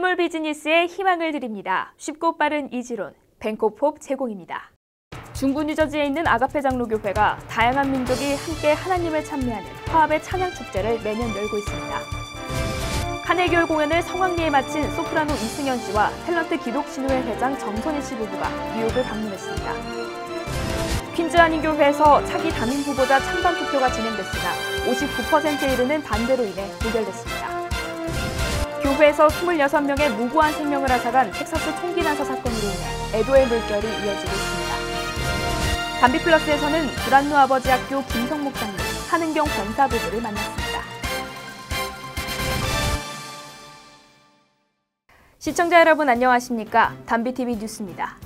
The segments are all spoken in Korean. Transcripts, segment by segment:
스몰 비즈니스에 희망을 드립니다. 쉽고 빠른 이지론, 벤코팝 제공입니다. 중부 뉴저지에 있는 아가페 장로교회가 다양한 민족이 함께 하나님을 찬미하는 화합의 찬양 축제를 매년 열고 있습니다. 카네기홀 공연을 성황리에 마친 소프라노 이승현 씨와 탤런트 기독신우회 회장 정선희 씨 부부가 뉴욕을 방문했습니다. 퀸즈 한인교회에서 차기 담임 후보자 찬반 투표가 진행됐으나 59%에 이르는 반대로 인해 부결됐습니다. 교회에서 26명의 무고한 생명을 앗아간 텍사스 총기 난사 사건으로 인해 애도의 물결이 이어지고 있습니다. 담비플러스에서는 브란누 아버지 학교 김성 목사님, 한은경 권사 부부를 만났습니다. 시청자 여러분 안녕하십니까? 담비TV 뉴스입니다.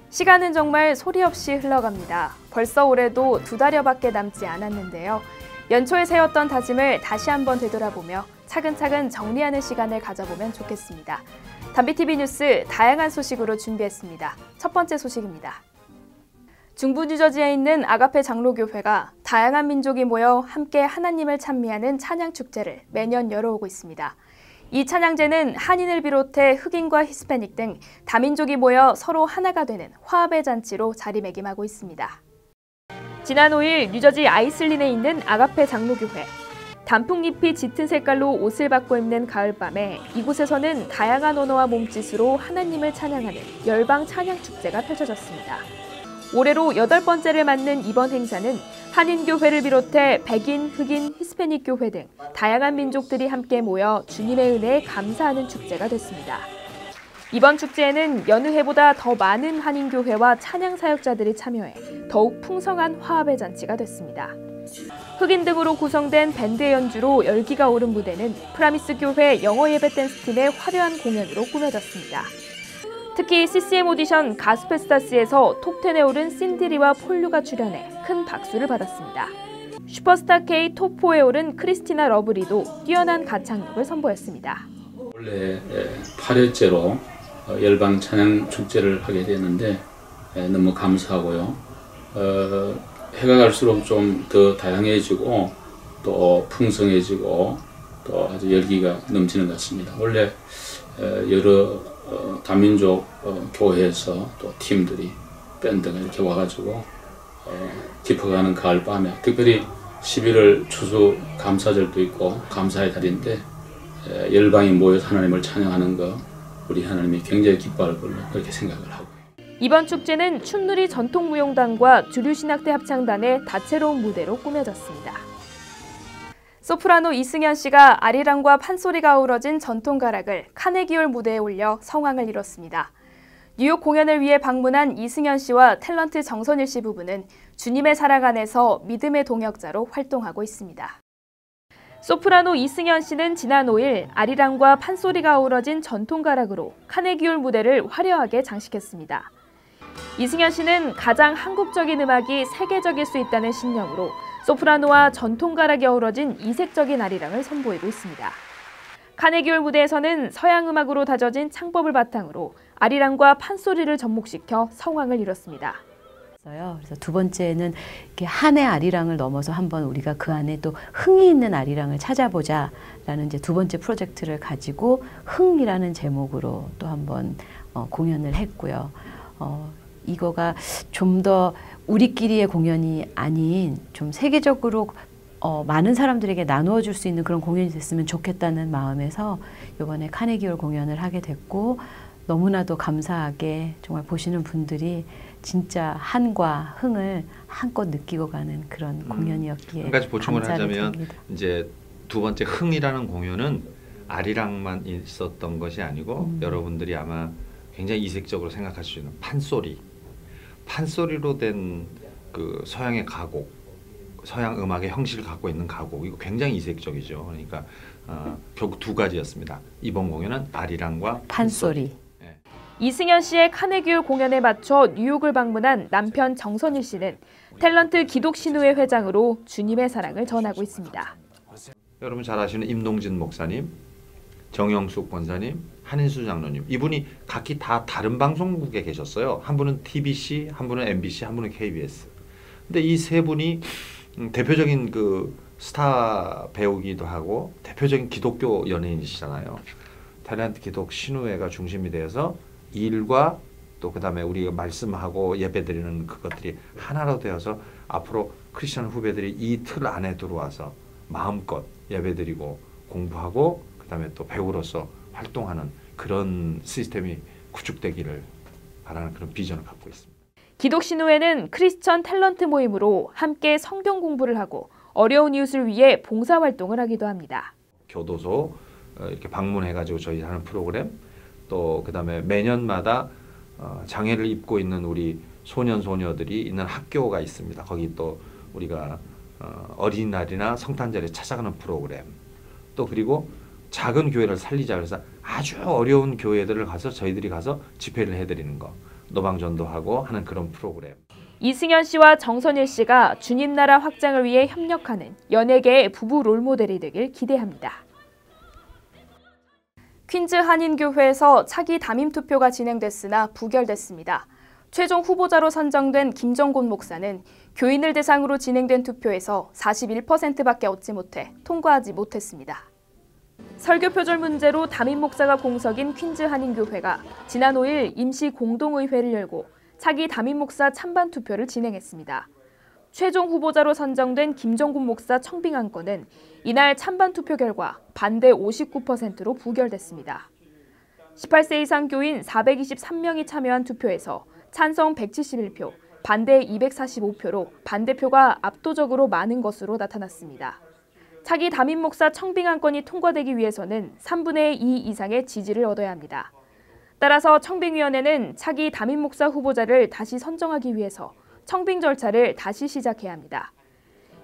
시간은 정말 소리 없이 흘러갑니다. 벌써 올해도 2달여밖에 남지 않았는데요. 연초에 세웠던 다짐을 다시 한번 되돌아보며 차근차근 정리하는 시간을 가져보면 좋겠습니다. 담비TV 뉴스 다양한 소식으로 준비했습니다. 첫 번째 소식입니다. 중부 뉴저지에 있는 아가페 장로교회가 다양한 민족이 모여 함께 하나님을 찬미하는 찬양 축제를 매년 열어오고 있습니다. 이 찬양제는 한인을 비롯해 흑인과 히스패닉 등 다민족이 모여 서로 하나가 되는 화합의 잔치로 자리매김하고 있습니다. 지난 5일 뉴저지 아이슬린에 있는 아가페 장로교회. 단풍잎이 짙은 색깔로 옷을 바꿔 입는 가을밤에 이곳에서는 다양한 언어와 몸짓으로 하나님을 찬양하는 열방 찬양 축제가 펼쳐졌습니다. 올해로 8번째를 맞는 이번 행사는 한인교회를 비롯해 백인, 흑인, 히스패닉 교회 등 다양한 민족들이 함께 모여 주님의 은혜에 감사하는 축제가 됐습니다. 이번 축제에는 여느 해보다 더 많은 한인교회와 찬양 사역자들이 참여해 더욱 풍성한 화합의 잔치가 됐습니다. 흑인 등으로 구성된 밴드의 연주로 열기가 오른 무대는 프라미스 교회 영어 예배 댄스팀의 화려한 공연으로 꾸며졌습니다. 특히 CCM 오디션 가스페스타스에서 톱10에 오른 신디리와 폴류가 출연해 큰 박수를 받았습니다. 슈퍼스타 K 톱4에 오른 크리스티나 러브리도 뛰어난 가창력을 선보였습니다. 원래 8회째로 열방 찬양 축제를 하게 됐는데 너무 감사하고요. 해가 갈수록 좀 더 다양해지고 또 풍성해지고 또 아주 열기가 넘치는 것 같습니다. 원래 여러 다민족 교회에서 또 팀들이 밴드가 이렇게 와가지고 깊어가는 가을밤에 특별히 11월 추수 감사절도 있고 감사의 달인데 열방이 모여서 하나님을 찬양하는 거 우리 하나님이 굉장히 기뻐할 걸로 그렇게 생각을 하고 이번 축제는 춘누리 전통무용단과 주류신학대 합창단의 다채로운 무대로 꾸며졌습니다. 소프라노 이승현 씨가 아리랑과 판소리가 어우러진 전통가락을 카네기홀 무대에 올려 성황을 이뤘습니다. 뉴욕 공연을 위해 방문한 이승현 씨와 탤런트 정선일 씨 부부는 주님의 사랑 안에서 믿음의 동역자로 활동하고 있습니다. 소프라노 이승현 씨는 지난 5일 아리랑과 판소리가 어우러진 전통가락으로 카네기홀 무대를 화려하게 장식했습니다. 이승현 씨는 가장 한국적인 음악이 세계적일 수 있다는 신념으로 소프라노와 전통가락이 어우러진 이색적인 아리랑을 선보이고 있습니다. 카네기홀 무대에서는 서양 음악으로 다져진 창법을 바탕으로 아리랑과 판소리를 접목시켜 성황을 이뤘습니다. 그래서 두 번째는 이렇게 한의 아리랑을 넘어서 한번 우리가 그 안에 또 흥이 있는 아리랑을 찾아보자라는 이제 두 번째 프로젝트를 가지고 흥이라는 제목으로 또 한번 공연을 했고요. 이거가 좀 더 우리끼리의 공연이 아닌 좀 세계적으로 많은 사람들에게 나누어 줄 수 있는 그런 공연이 됐으면 좋겠다는 마음에서 이번에 카네기홀 공연을 하게 됐고 너무나도 감사하게 정말 보시는 분들이 진짜 한과 흥을 한껏 느끼고 가는 그런 공연이었기에 한 가지 보충을 하자면 드립니다. 이제 두 번째 흥이라는 공연은 아리랑만 있었던 것이 아니고 여러분들이 아마 굉장히 이색적으로 생각할 수 있는 판소리로 된 그 서양의 가곡, 서양 음악의 형식을 갖고 있는 가곡, 이거 굉장히 이색적이죠. 그러니까 결국 두 가지였습니다. 이번 공연은 아리랑과 판소리. 네. 이승현 씨의 카네기홀 공연에 맞춰 뉴욕을 방문한 남편 정선일 씨는 탤런트 기독신우회 회장으로 주님의 사랑을 전하고 있습니다. 여러분 잘 아시는 임동진 목사님, 정영숙 권사님, 한인수 장로님, 이분이 각기 다 다른 방송국에 계셨어요. 한 분은 TBC, 한 분은 MBC, 한 분은 KBS. 근데 이 세 분이 대표적인 그 스타 배우기도 하고 대표적인 기독교 연예인이시잖아요. 탤런트 기독 신우회가 중심이 되어서 일과 또 그다음에 우리가 말씀하고 예배드리는 그것들이 하나로 되어서 앞으로 크리스천 후배들이 이 틀 안에 들어와서 마음껏 예배드리고 공부하고 그다음에 또 배우로서 활동하는 그런 시스템이 구축되기를 바라는 그런 비전을 갖고 있습니다. 기독신우회는 크리스천 탤런트 모임으로 함께 성경 공부를 하고 어려운 이웃을 위해 봉사활동을 하기도 합니다. 교도소 이렇게 방문해가지고 저희 하는 프로그램 또 그다음에 매년마다 장애를 입고 있는 우리 소년 소녀들이 있는 학교가 있습니다. 거기 또 우리가 어린이날이나 성탄절에 찾아가는 프로그램 또 그리고 작은 교회를 살리자 그래서 아주 어려운 교회들을 가서 저희들이 가서 집회를 해드리는 거 노방전도하고 하는 그런 프로그램. 이승현 씨와 정선일 씨가 주님 나라 확장을 위해 협력하는 연예계의 부부 롤모델이 되길 기대합니다. 퀸즈 한인교회에서 차기 담임 투표가 진행됐으나 부결됐습니다. 최종 후보자로 선정된 김정곤 목사는 교인을 대상으로 진행된 투표에서 41%밖에 얻지 못해 통과하지 못했습니다. 설교 표절 문제로 담임 목사가 공석인 퀸즈 한인교회가 지난 5일 임시 공동의회를 열고 차기 담임 목사 찬반 투표를 진행했습니다. 최종 후보자로 선정된 김정곤 목사 청빙 안건은 이날 찬반 투표 결과 반대 59%로 부결됐습니다. 18세 이상 교인 423명이 참여한 투표에서 찬성 171표, 반대 245표로 반대표가 압도적으로 많은 것으로 나타났습니다. 차기 담임 목사 청빙 안건이 통과되기 위해서는 3분의 2 이상의 지지를 얻어야 합니다. 따라서 청빙위원회는 차기 담임 목사 후보자를 다시 선정하기 위해서 청빙 절차를 다시 시작해야 합니다.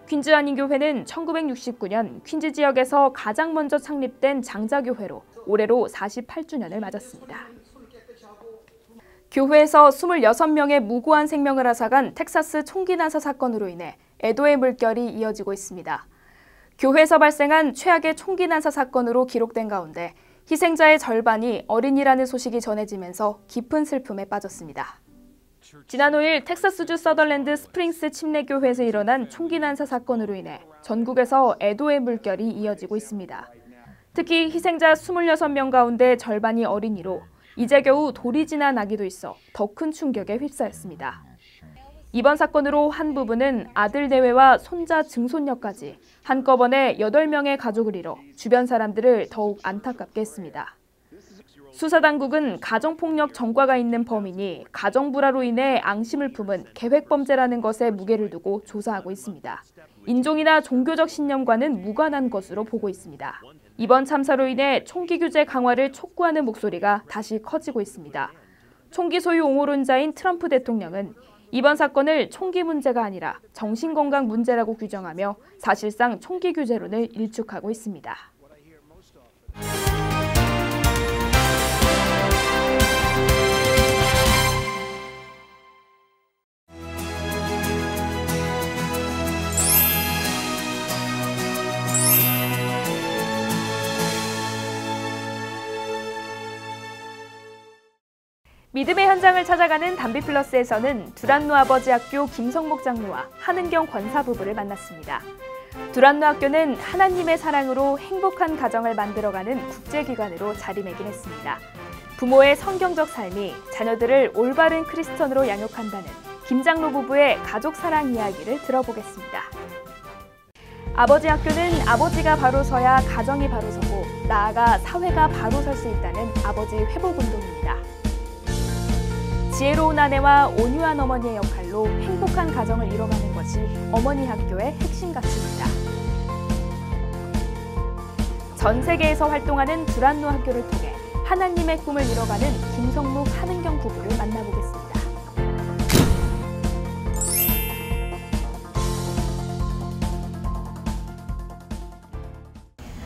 퀸즈 한인교회는 1969년 퀸즈 지역에서 가장 먼저 창립된 장자교회로 올해로 48주년을 맞았습니다. 교회에서 26명의 무고한 생명을 앗아간 텍사스 총기 난사 사건으로 인해 애도의 물결이 이어지고 있습니다. 교회에서 발생한 최악의 총기 난사 사건으로 기록된 가운데 희생자의 절반이 어린이라는 소식이 전해지면서 깊은 슬픔에 빠졌습니다. 지난 5일 텍사스주 서덜랜드 스프링스 침례교회에서 일어난 총기 난사 사건으로 인해 전국에서 애도의 물결이 이어지고 있습니다. 특히 희생자 26명 가운데 절반이 어린이로 이제 겨우 돌이 지난 아기도 있어 더 큰 충격에 휩싸였습니다. 이번 사건으로 한 부부는 아들 내외와 손자 증손녀까지 한꺼번에 8명의 가족을 잃어 주변 사람들을 더욱 안타깝게 했습니다. 수사당국은 가정폭력 전과가 있는 범인이 가정불화로 인해 앙심을 품은 계획범죄라는 것에 무게를 두고 조사하고 있습니다. 인종이나 종교적 신념과는 무관한 것으로 보고 있습니다. 이번 참사로 인해 총기 규제 강화를 촉구하는 목소리가 다시 커지고 있습니다. 총기 소유 옹호론자인 트럼프 대통령은 이번 사건을 총기 문제가 아니라 정신건강 문제라고 규정하며 사실상 총기 규제론을 일축하고 있습니다. 믿음의 현장을 찾아가는 담비플러스에서는 두란노 아버지 학교 김성목 장로와 한은경 권사 부부를 만났습니다. 두란노 학교는 하나님의 사랑으로 행복한 가정을 만들어가는 국제기관으로 자리매김했습니다. 부모의 성경적 삶이 자녀들을 올바른 크리스천으로 양육한다는 김 장로 부부의 가족 사랑 이야기를 들어보겠습니다. 아버지 학교는 아버지가 바로 서야 가정이 바로 서고 나아가 사회가 바로 설 수 있다는 아버지 회복운동입니다. 지혜로운 아내와 온유한 어머니의 역할로 행복한 가정을 이뤄가는 것이 어머니 학교의 핵심 가치입니다. 전 세계에서 활동하는 두란노 학교를 통해 하나님의 꿈을 이뤄가는 김성묵, 한은경 부부를 만나보겠습니다.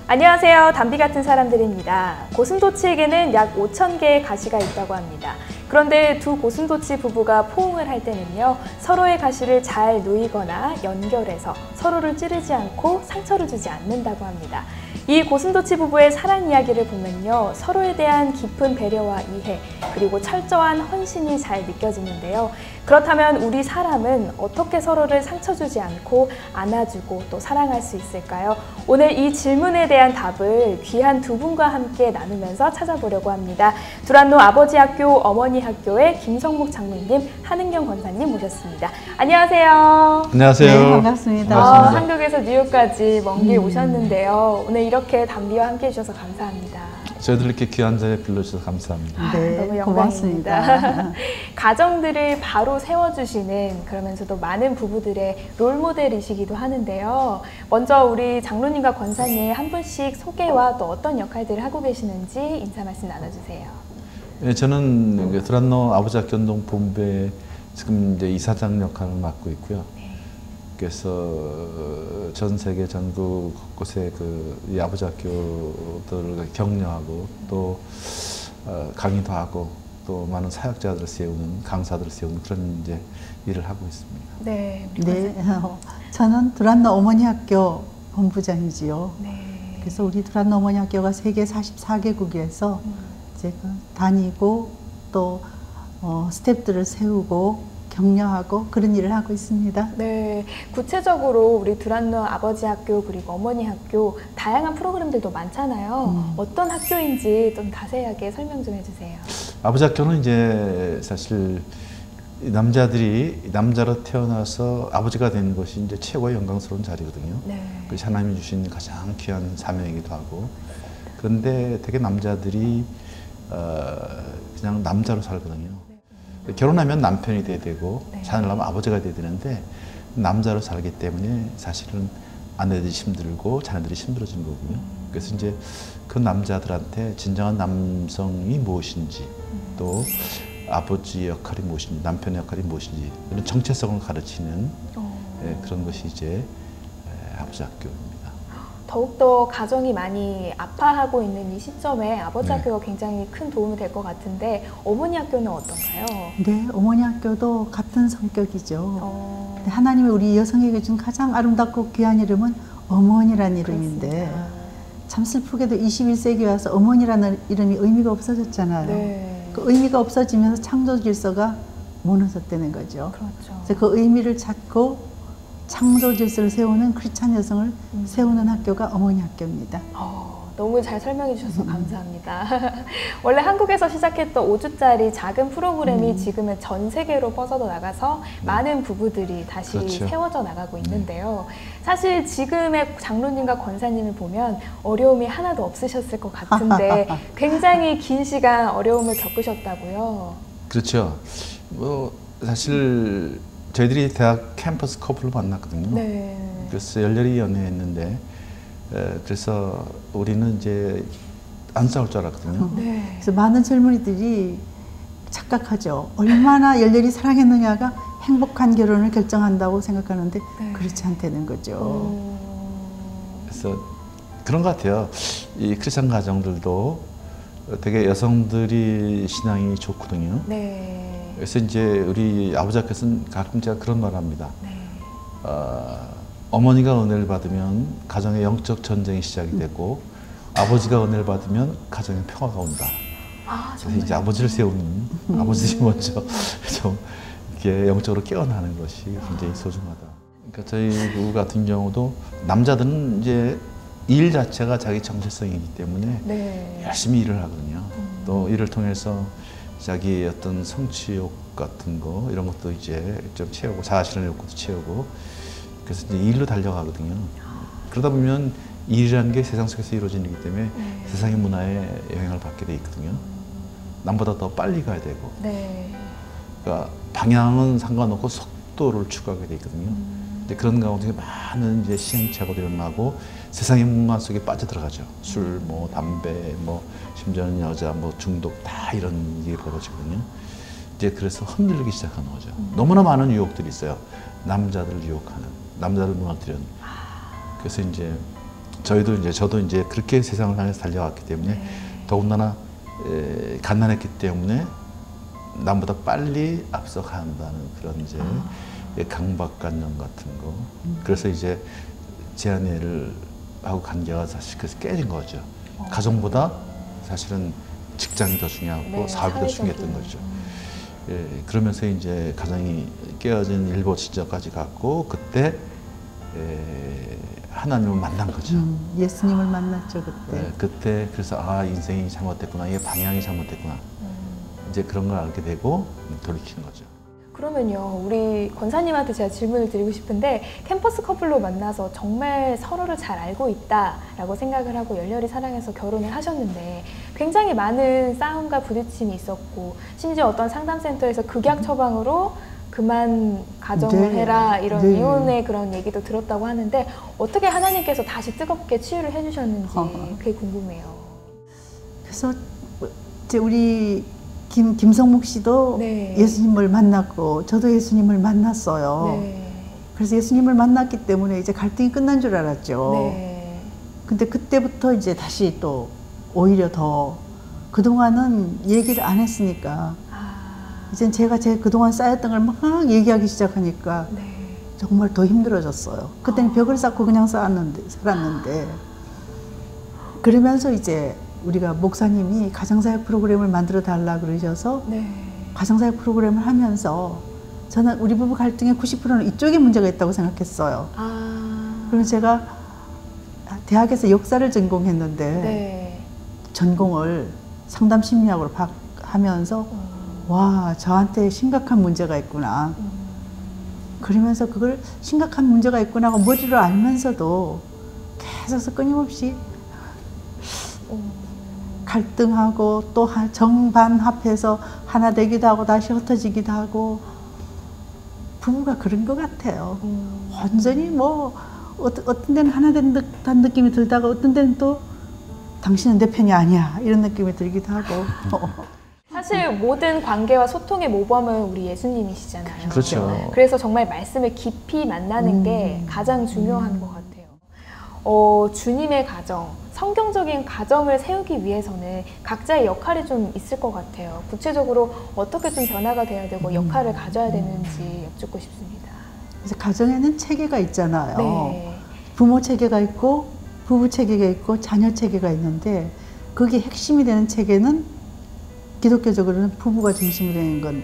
안녕하세요. 담비 같은 사람들입니다. 고슴도치에게는 약 5,000개의 가시가 있다고 합니다. 그런데 두 고슴도치 부부가 포옹을 할 때는요, 서로의 가시를 잘 누이거나 연결해서 서로를 찌르지 않고 상처를 주지 않는다고 합니다. 이 고슴도치 부부의 사랑 이야기를 보면요. 서로에 대한 깊은 배려와 이해, 그리고 철저한 헌신이 잘 느껴지는데요. 그렇다면 우리 사람은 어떻게 서로를 상처 주지 않고 안아주고 또 사랑할 수 있을까요? 오늘 이 질문에 대한 답을 귀한 두 분과 함께 나누면서 찾아보려고 합니다. 두란노 아버지 학교 어머니 학교의 김성목 장로님, 한은경 권사님 모셨습니다. 안녕하세요. 안녕하세요. 네, 반갑습니다. 한국에서 뉴욕까지 먼 길 오셨는데요. 오늘 이렇게 담비와 함께 해주셔서 감사합니다. 저희들 이렇게 귀한 자리에 불러주셔서 감사합니다. 네, 너무 영광입니다. 고맙습니다. 가정들을 바로 세워주시는, 그러면서도 많은 부부들의 롤모델이시기도 하는데요. 먼저 우리 장로님과 권사님 한 분씩 소개와 또 어떤 역할들을 하고 계시는지 인사 말씀 나눠주세요. 네, 저는 두란노 아버지 학교 운동 본부에 지금 이제 이사장 역할을 맡고 있고요. 그래서 전 세계 전국 곳곳에 이 아버지 학교들을 격려하고 또 강의도 하고 또 많은 사역자들을 세우는, 강사들을 세우는 그런 이제 일을 하고 있습니다. 네. 네, 저는 두란노 어머니 학교 본부장이지요. 네. 그래서 우리 두란노 어머니 학교가 세계 44개국에서 제가 다니고 또 스태프들을 세우고 격려하고 그런 일을 하고 있습니다. 네, 구체적으로 우리 두란노 아버지 학교 그리고 어머니 학교 다양한 프로그램들도 많잖아요. 어떤 학교인지 좀 자세하게 설명 좀 해주세요. 아버지 학교는 이제 사실 남자들이 남자로 태어나서 아버지가 되는 것이 이제 최고의 영광스러운 자리거든요. 네. 그것이 하나님이 주신 가장 귀한 사명이기도 하고, 그런데 되게 남자들이 그냥 남자로 살거든요. 결혼하면 남편이 돼야 되고 자녀를 낳으면 아버지가 돼야 되는데 남자로 살기 때문에 사실은 아내들이 힘들고 자녀들이 힘들어지는 거고요. 그래서 이제 그 남자들한테 진정한 남성이 무엇인지, 또 아버지의 역할이 무엇인지, 남편의 역할이 무엇인지 이런 정체성을 가르치는 그런 것이 이제 아버지 학교입니다. 더욱더 가정이 많이 아파하고 있는 이 시점에 아버지 학교가 굉장히 큰 도움이 될 것 같은데 어머니 학교는 어떤가요? 네, 어머니 학교도 같은 성격이죠. 하나님이 우리 여성에게 준 가장 아름답고 귀한 이름은 어머니라는 이름인데 그렇습니다. 참 슬프게도 21세기에 와서 어머니라는 이름이 의미가 없어졌잖아요. 네. 그 의미가 없어지면서 창조 질서가 무너졌다는 거죠. 그렇죠. 그래서 그 의미를 찾고 창조 질서를 세우는 크리스찬 여성을 세우는 학교가 어머니 학교입니다. 너무 잘 설명해 주셔서 감사합니다. 원래 한국에서 시작했던 5주짜리 작은 프로그램이 지금은 전 세계로 뻗어 나가서 많은 부부들이 다시 그렇죠. 세워져 나가고 있는데요. 사실 지금의 장로님과 권사님을 보면 어려움이 하나도 없으셨을 것 같은데 굉장히 긴 시간 어려움을 겪으셨다고요. 그렇죠. 뭐 사실 저희들이 대학 캠퍼스 커플로 만났거든요. 네. 그래서 열렬히 연애했는데 그래서 우리는 이제 안 싸울 줄 알았거든요. 네. 그래서 많은 젊은이들이 착각하죠. 얼마나 열렬히 사랑했느냐가 행복한 결혼을 결정한다고 생각하는데 그렇지 않다는 거죠. 그래서 그런 것 같아요. 이 크리스찬 가정들도 되게 여성들이 신앙이 좋거든요. 네. 그래서 이제 우리 아버지 학교에서는 가끔 제가 그런 말을 합니다. 어머니가 은혜를 받으면 가정의 영적 전쟁이 시작이 되고 아버지가 은혜를 받으면 가정의 평화가 온다. 그래서 이제 아버지를 세우는 아버지들이 먼저 좀 이렇게 영적으로 깨어나는 것이 굉장히 소중하다. 그러니까 저희 부부 같은 경우도 남자들은 이제 일 자체가 자기 정체성이기 때문에 열심히 일을 하거든요. 또 일을 통해서 자기의 어떤 성취욕 같은 거 이런 것도 이제 좀 채우고 자아실현 욕구도 채우고 그래서 이제 일로 달려가거든요. 그러다 보면 일이라는 게 세상 속에서 이루어지는 거기 때문에 세상의 문화에 영향을 받게 돼 있거든요. 남보다 더 빨리 가야 되고 그러니까 방향은 상관없고 속도를 추구하게 돼 있거든요. 이제 그런 가운데 많은 이제 시행착오들이 일어나고 세상의 문화 속에 빠져들어가죠. 술, 뭐 담배, 뭐 심지어는 여자, 뭐 중독 다 이런 일이 벌어지거든요. 이제 그래서 흔들리기 시작하는 거죠. 너무나 많은 유혹들이 있어요. 남자들을 유혹하는, 남자를 무너뜨리는. 그래서 이제 저도 이제 그렇게 세상을 향해서 달려왔기 때문에 더군다나 갓난했기 때문에 남보다 빨리 앞서간다는 그런 이제 강박관념 같은 거. 그래서 이제 제 아내를 하고 관계가 사실 그래서 깨진 거죠. 가정보다 사실은 직장이 더 중요하고 네, 사업이 더 중요했던 거죠. 예, 그러면서 이제 가정이 깨어진 일보 지점까지 갔고 그때 하나님을 만난 거죠. 예수님을 만났죠 그때. 네, 그때 그래서 아 인생이 잘못됐구나, 이게 방향이 잘못됐구나. 이제 그런 걸 알게 되고 돌이킨 거죠. 그러면요, 우리 권사님한테 제가 질문을 드리고 싶은데 캠퍼스 커플로 만나서 정말 서로를 잘 알고 있다라고 생각을 하고 열렬히 사랑해서 결혼을 하셨는데 굉장히 많은 싸움과 부딪힘이 있었고 심지어 어떤 상담센터에서 극약 처방으로 그만 가정을 네. 해라 이런 네. 이혼의 그런 얘기도 들었다고 하는데 어떻게 하나님께서 다시 뜨겁게 치유를 해주셨는지 그게 궁금해요. 그래서 이제 우리 김성묵 씨도 네. 예수님을 만났고 저도 예수님을 만났어요. 네. 그래서 예수님을 만났기 때문에 이제 갈등이 끝난 줄 알았죠. 네. 근데 그때부터 이제 다시 또 오히려 더 그동안은 얘기를 안 했으니까 이젠 제가 제 그동안 쌓였던 걸 막 얘기하기 시작하니까 네. 정말 더 힘들어졌어요. 그때는 벽을 쌓고 그냥 살았는데 그러면서 이제 우리가 목사님이 가정사역 프로그램을 만들어 달라 그러셔서 네. 가정사역 프로그램을 하면서 저는 우리 부부 갈등의 90%는 이쪽에 문제가 있다고 생각했어요. 그래서 제가 대학에서 역사를 전공했는데 네. 전공을 상담 심리학으로 하면서 와 저한테 심각한 문제가 있구나. 그러면서 그걸 심각한 문제가 있구나 하고 머리로 알면서도 계속 끊임없이 갈등하고 또 정반합해서 하나 되기도 하고 다시 흩어지기도 하고 부부가 그런 것 같아요. 완전히 뭐 어떤 데는 하나 된 듯한 느낌이 들다가 어떤 데는 또 당신은 내 편이 아니야 이런 느낌이 들기도 하고 사실 모든 관계와 소통의 모범은 우리 예수님이시잖아요. 그렇죠. 그래서 정말 말씀을 깊이 만나는 게 가장 중요한 것 같아요. 주님의 가정, 성경적인 가정을 세우기 위해서는 각자의 역할이 좀 있을 것 같아요. 구체적으로 어떻게 좀 변화가 돼야 되고 역할을 가져야 되는지 여쭙고 싶습니다. 그래서 가정에는 체계가 있잖아요. 네. 부모 체계가 있고 부부 체계가 있고 자녀 체계가 있는데 거기에 핵심이 되는 체계는 기독교적으로는 부부가 중심이 되는 건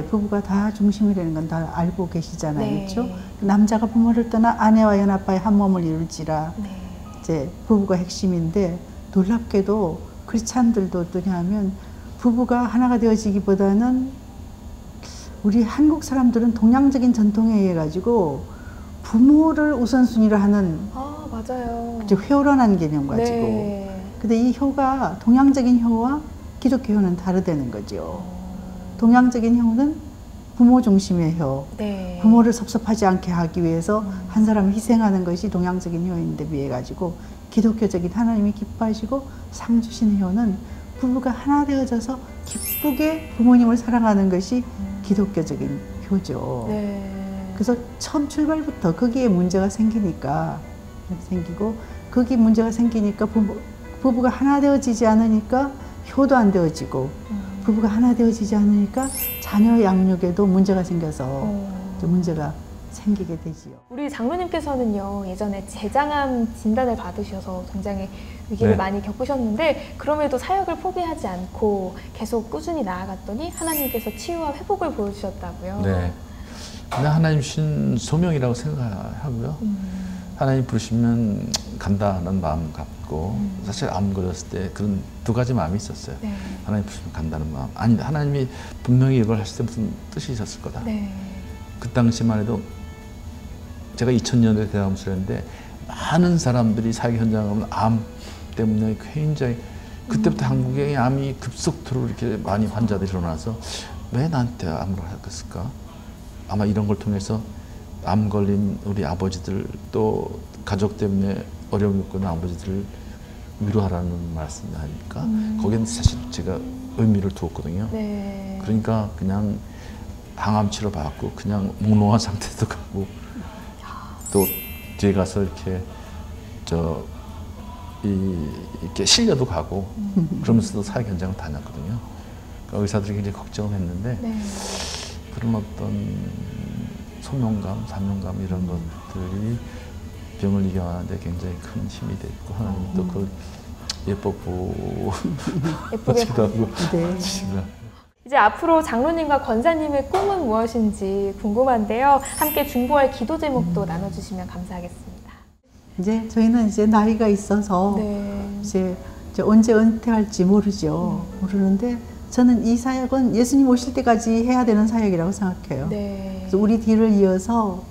부부가 다 중심이 되는 건 다 알고 계시잖아요. 네. 그렇죠? 남자가 부모를 떠나 아내와 연합하여 한 몸을 이룰지라 네. 이제 부부가 핵심인데 놀랍게도 크리스찬들도 어떠냐 하면 부부가 하나가 되어지기보다는 우리 한국 사람들은 동양적인 전통에 의해 가지고 부모를 우선순위로 하는 맞아요. 이제 효론한 개념 가지고 네. 근데 이 효가 동양적인 효와 기독교 효는 다르다는 거죠. 동양적인 효는 부모 중심의 효, 네. 부모를 섭섭하지 않게 하기 위해서 한 사람을 희생하는 것이 동양적인 효인데 비해 가지고 기독교적인 하나님이 기뻐하시고 상 주시는 효는 부부가 하나 되어져서 기쁘게 부모님을 사랑하는 것이 기독교적인 효죠. 네. 그래서 처음 출발부터 거기에 문제가 생기니까 거기 문제가 생기니까 부부가 하나 되어지지 않으니까 효도 안 되어지고 부부가 하나 되어지지 않으니까 자녀 양육에도 문제가 생겨서 문제가 생기게 되지요. 우리 장로님께서는요 예전에 제장암 진단을 받으셔서 굉장히 위기를 네. 많이 겪으셨는데 그럼에도 사역을 포기하지 않고 계속 꾸준히 나아갔더니 하나님께서 치유와 회복을 보여주셨다고요. 네. 그냥 하나님 주신 소명이라고 생각하고요. 하나님 부르시면 간다는 마음 갖고 사실 암 걸렸을 때 그런 두 가지 마음이 있었어요. 네. 하나님 부르시면 간다는 마음. 아니 하나님이 분명히 이걸 하실 때 무슨 뜻이 있었을 거다. 네. 그 당시만 해도 제가 2000년도에 대학원수였는데 많은 사람들이 사역 현장에 가면 암 때문에 굉장히 그때부터 한국에 암이 급속도로 이렇게 많이 환자들이 일어나서 왜 나한테 암을 하겠을까? 아마 이런 걸 통해서 암 걸린 우리 아버지들 또 가족 때문에 어려움이 있는 아버지들을 위로하라는 말씀이 아닙니까? 거기는 사실 제가 의미를 두었거든요. 네. 그러니까 그냥 항암 치료 받고 그냥 몽롱한 상태도 가고 또 뒤에 가서 이렇게 이렇게 실려도 가고 그러면서도 사역 현장을 다녔거든요. 그러니까 의사들이 굉장히 걱정했는데 네. 그런 어떤 소명감, 사명감 이런 것들이 병을 이겨하는데 굉장히 큰 힘이 됐고 하나님이 또 그걸 예쁘고 예쁘게 하기도 하고 네. 이제 앞으로 장로님과 권사님의 꿈은 무엇인지 궁금한데요. 함께 중보할 기도 제목도 나눠주시면 감사하겠습니다. 이제 저희는 이제 나이가 있어서 네. 이제 언제 은퇴할지 모르죠. 모르는데 저는 이 사역은 예수님 오실 때까지 해야 되는 사역이라고 생각해요. 네. 그래서 우리 뒤를 이어서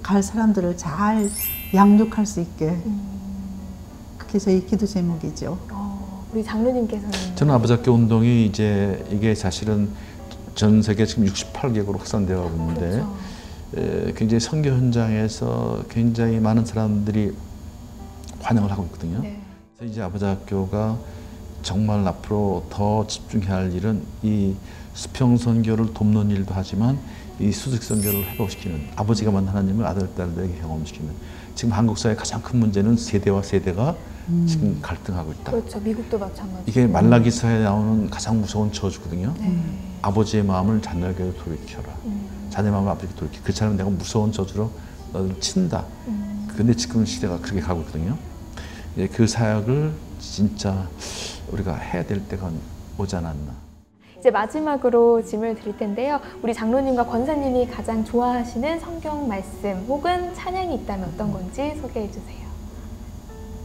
갈 사람들을 잘 양육할 수 있게 그게 저희 기도 제목이죠. 우리 장로님께서는 저는 아버지학교 운동이 이제 이게 사실은 전 세계 지금 68개국으로 확산되어 가고 있는데 그렇죠. 굉장히 선교 현장에서 굉장히 많은 사람들이 환영을 하고 있거든요. 네. 그래서 이제 아버지학교가 정말 앞으로 더 집중해야 할 일은 이 수평 선교를 돕는 일도 하지만 이 수직 선교를 회복시키는 아버지가 만난 하나님을 아들, 딸들에게 경험시키는 지금 한국 사회의 가장 큰 문제는 세대와 세대가 지금 갈등하고 있다. 그렇죠. 미국도 마찬가지. 이게 말라기서에 나오는 가장 무서운 저주거든요. 네. 아버지의 마음을 자녀에게 돌이켜라. 자녀의 마음을 아버지에게 돌이켜. 그처럼 내가 무서운 저주로 너를 친다. 근데 지금 시대가 그렇게 가고 있거든요. 그 사역을 진짜 우리가 해야 될 때가 오지 않았나. 이제 마지막으로 질문을 드릴 텐데요. 우리 장로님과 권사님이 가장 좋아하시는 성경 말씀 혹은 찬양이 있다면 어떤 건지 소개해 주세요.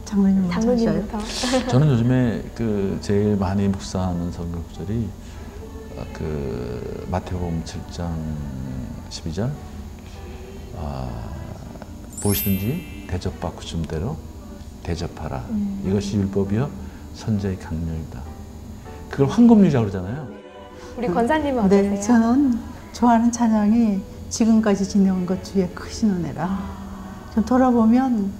장로님 먼저 하셔요. 장로님부터. 저는 요즘에 그 제일 많이 묵상하는 성경 구절이 그 마태복음 7장 12절 보시든지 대접받고 줌대로 대접하라. 이것이 율법이요 선제의 강령이다. 그걸 황금률이라고 그러잖아요. 우리 권사님은 어떠세요? 네, 저는 좋아하는 찬양이 지금까지 지내온 것 중에 크신 은혜라. 좀 돌아보면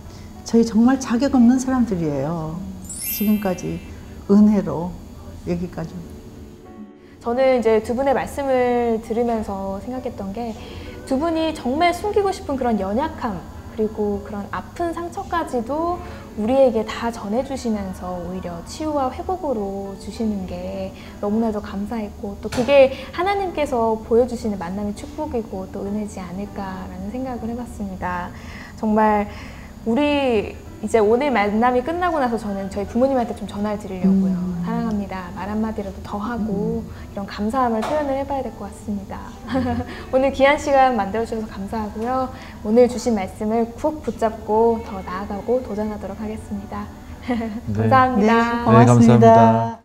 저희 정말 자격 없는 사람들이에요. 지금까지 은혜로 여기까지. 저는 이제 두 분의 말씀을 들으면서 생각했던 게 두 분이 정말 숨기고 싶은 그런 연약함 그리고 그런 아픈 상처까지도 우리에게 다 전해주시면서 오히려 치유와 회복으로 주시는 게 너무나도 감사했고 또 그게 하나님께서 보여주시는 만남의 축복이고 또 은혜지 않을까라는 생각을 해봤습니다. 정말 우리 이제 오늘 만남이 끝나고 나서 저는 저희 부모님한테 좀 전화를 드리려고요. 사랑합니다. 말 한마디라도 더 하고 이런 감사함을 표현을 해봐야 될 것 같습니다. 오늘 귀한 시간 만들어주셔서 감사하고요. 오늘 주신 말씀을 푹 붙잡고 더 나아가고 도전하도록 하겠습니다. 네. 감사합니다. 네, 고맙습니다. 네, 감사합니다.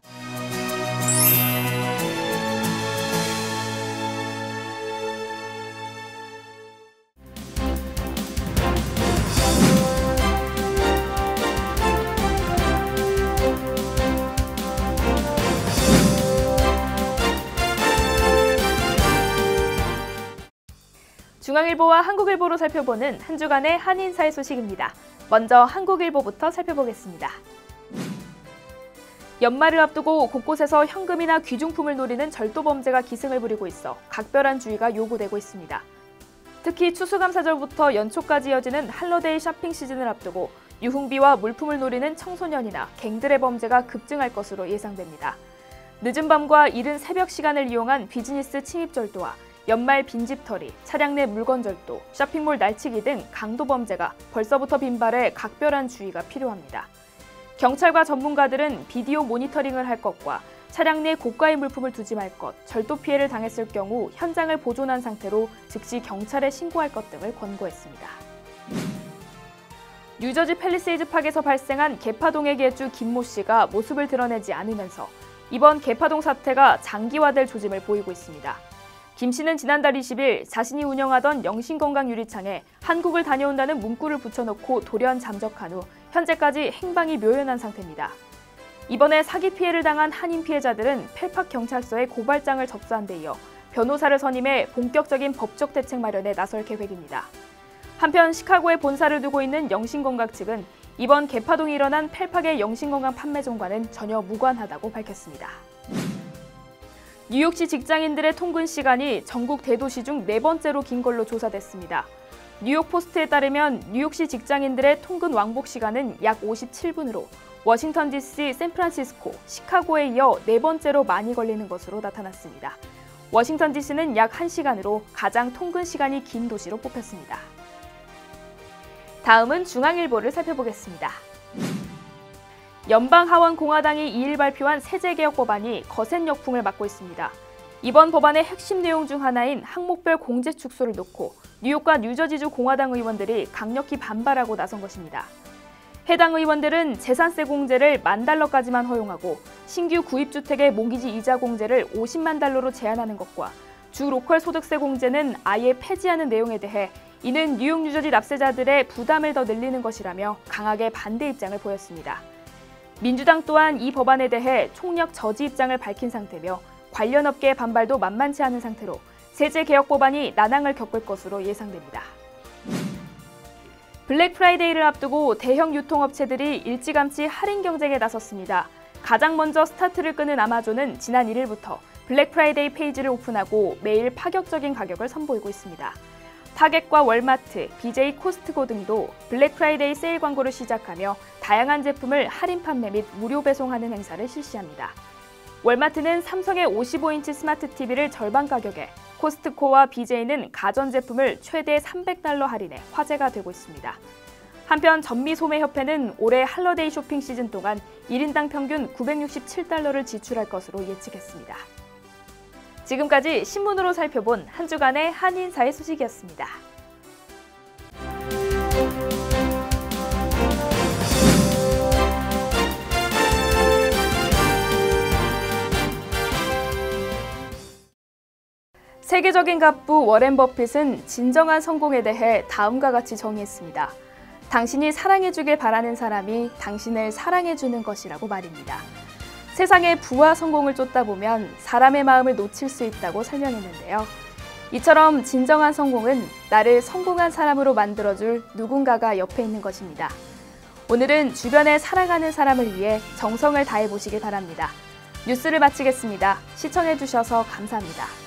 중앙일보와 한국일보로 살펴보는 한 주간의 한인사회 소식입니다. 먼저 한국일보부터 살펴보겠습니다. 연말을 앞두고 곳곳에서 현금이나 귀중품을 노리는 절도 범죄가 기승을 부리고 있어 각별한 주의가 요구되고 있습니다. 특히 추수감사절부터 연초까지 이어지는 할러데이 쇼핑 시즌을 앞두고 유흥비와 물품을 노리는 청소년이나 갱들의 범죄가 급증할 것으로 예상됩니다. 늦은 밤과 이른 새벽 시간을 이용한 비즈니스 침입절도와 연말 빈집털이, 차량 내 물건절도, 쇼핑몰 날치기 등 강도 범죄가 벌써부터 빈발해 각별한 주의가 필요합니다. 경찰과 전문가들은 비디오 모니터링을 할 것과 차량 내 고가의 물품을 두지 말 것, 절도 피해를 당했을 경우 현장을 보존한 상태로 즉시 경찰에 신고할 것 등을 권고했습니다. 뉴저지 팰리세이드 파크에서 발생한 개파동의 개주 김모 씨가 모습을 드러내지 않으면서 이번 개파동 사태가 장기화될 조짐을 보이고 있습니다. 김 씨는 지난달 20일 자신이 운영하던 영신건강 유리창에 한국을 다녀온다는 문구를 붙여놓고 돌연 잠적한 후 현재까지 행방이 묘연한 상태입니다. 이번에 사기 피해를 당한 한인 피해자들은 펠팍 경찰서에 고발장을 접수한 데 이어 변호사를 선임해 본격적인 법적 대책 마련에 나설 계획입니다. 한편 시카고에 본사를 두고 있는 영신건강 측은 이번 개파동이 일어난 펠팍의 영신건강 판매점과는 전혀 무관하다고 밝혔습니다. 뉴욕시 직장인들의 통근 시간이 전국 대도시 중 4번째로 긴 걸로 조사됐습니다. 뉴욕 포스트에 따르면 뉴욕시 직장인들의 통근 왕복 시간은 약 57분으로 워싱턴 DC, 샌프란시스코, 시카고에 이어 4번째로 많이 걸리는 것으로 나타났습니다. 워싱턴 DC는 약 1시간으로 가장 통근 시간이 긴 도시로 뽑혔습니다. 다음은 중앙일보를 살펴보겠습니다. 연방하원공화당이 2일 발표한 세제개혁 법안이 거센 역풍을 맞고 있습니다. 이번 법안의 핵심 내용 중 하나인 항목별 공제 축소를 놓고 뉴욕과 뉴저지주 공화당 의원들이 강력히 반발하고 나선 것입니다. 해당 의원들은 재산세 공제를 $10,000까지만 허용하고 신규 구입주택의 모기지 이자 공제를 $500,000로 제한하는 것과 주 로컬 소득세 공제는 아예 폐지하는 내용에 대해 이는 뉴욕, 뉴저지 납세자들의 부담을 더 늘리는 것이라며 강하게 반대 입장을 보였습니다. 민주당 또한 이 법안에 대해 총력 저지 입장을 밝힌 상태며 관련 업계의 반발도 만만치 않은 상태로 세제 개혁 법안이 난항을 겪을 것으로 예상됩니다. 블랙 프라이데이를 앞두고 대형 유통업체들이 일찌감치 할인 경쟁에 나섰습니다. 가장 먼저 스타트를 끄는 아마존은 지난 1일부터 블랙 프라이데이 페이지를 오픈하고 매일 파격적인 가격을 선보이고 있습니다. 타겟과 월마트, BJ 코스트코 등도 블랙 프라이데이 세일 광고를 시작하며 다양한 제품을 할인 판매 및 무료 배송하는 행사를 실시합니다. 월마트는 삼성의 55인치 스마트 TV를 절반 가격에, 코스트코와 BJ는 가전제품을 최대 $300 할인해 화제가 되고 있습니다. 한편 전미소매협회는 올해 할러데이 쇼핑 시즌 동안 1인당 평균 $967를 지출할 것으로 예측했습니다. 지금까지 신문으로 살펴본 한 주간의 한인사회 소식이었습니다. 세계적인 갑부 워렌 버핏은 진정한 성공에 대해 다음과 같이 정의했습니다. 당신이 사랑해주길 바라는 사람이 당신을 사랑해주는 것이라고 말입니다. 세상의 부와 성공을 쫓다 보면 사람의 마음을 놓칠 수 있다고 설명했는데요. 이처럼 진정한 성공은 나를 성공한 사람으로 만들어줄 누군가가 옆에 있는 것입니다. 오늘은 주변에 사랑하는 사람을 위해 정성을 다해보시길 바랍니다. 뉴스를 마치겠습니다. 시청해주셔서 감사합니다.